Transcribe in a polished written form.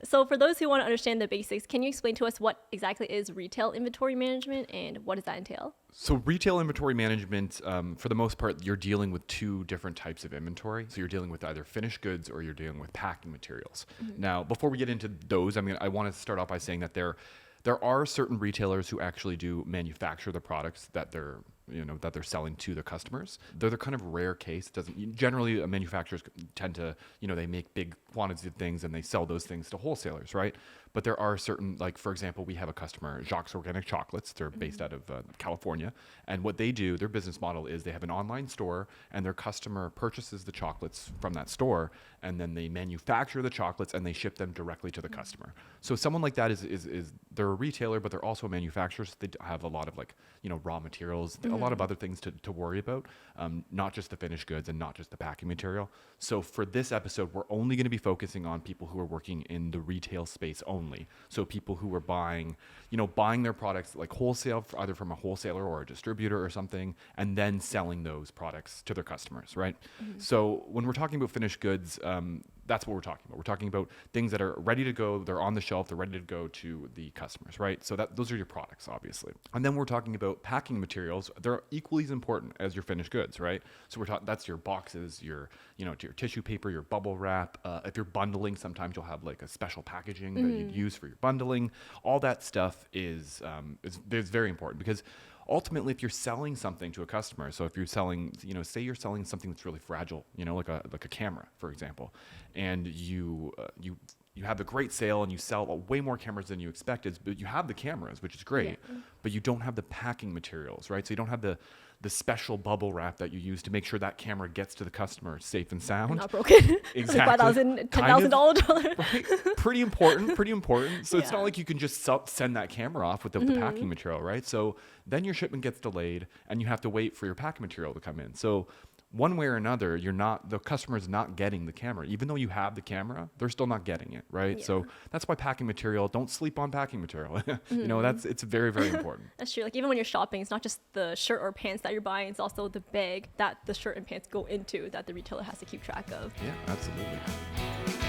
So for those who want to understand the basics, can you explain to us what exactly is retail inventory management and what does that entail? So retail inventory management, for the most part, you're dealing with two different types of inventory. So you're dealing with either finished goods or you're dealing with packing materials. Now, before we get into those, I want to start off by saying that there are certain retailers who actually do manufacture the products that they're selling to the customers. They're the kind of rare case. Generally, manufacturers tend to, they make big quantities of things and they sell those things to wholesalers, right? But there are certain, like for example, we have a customer, Sjaak's Organic Chocolates. They're based out of California. And what they do, their business model is they have an online store and their customer purchases the chocolates from that store and then they manufacture the chocolates and they ship them directly to the customer. So someone like that is they're a retailer, but they're also a manufacturer. So they have a lot of raw materials, a lot of other things to worry about, not just the finished goods and not just the packing material. So for this episode, we're only going to be focusing on people who are working in the retail space only. So people who are buying their products like wholesale, either from a wholesaler or a distributor or something, and then selling those products to their customers, right? So when we're talking about finished goods, that's what we're talking about. We're talking about things that are ready to go, they're on the shelf, they're ready to go to the customers, right? So those are your products, obviously. And then we're talking about packing materials. They're equally as important as your finished goods, right? So that's your boxes, your tissue paper, your bubble wrap. If you're bundling, sometimes you'll have like a special packaging that you'd use for your bundling. All that stuff is very important because ultimately, if you're selling something to a customer, so if you're selling, say you're selling something that's really fragile, like a camera, for example, and you have a great sale and you sell way more cameras than you expected, but you have the cameras, which is great, but you don't have the packing materials, right? So you don't have the special bubble wrap that you use to make sure that camera gets to the customer safe and sound. Not broken. Exactly. Like $10,000. Right? Pretty important. So it's not like you can just send that camera off without the packing material, right? So then your shipment gets delayed and you have to wait for your packing material to come in. So one way or another, the customer's not getting the camera. Even though you have the camera, they're still not getting it, right? Yeah. So that's why packing material, don't sleep on packing material. It's very, very important. That's true. Like even when you're shopping, it's not just the shirt or pants that you're buying, it's also the bag that the shirt and pants go into that the retailer has to keep track of. Yeah, absolutely.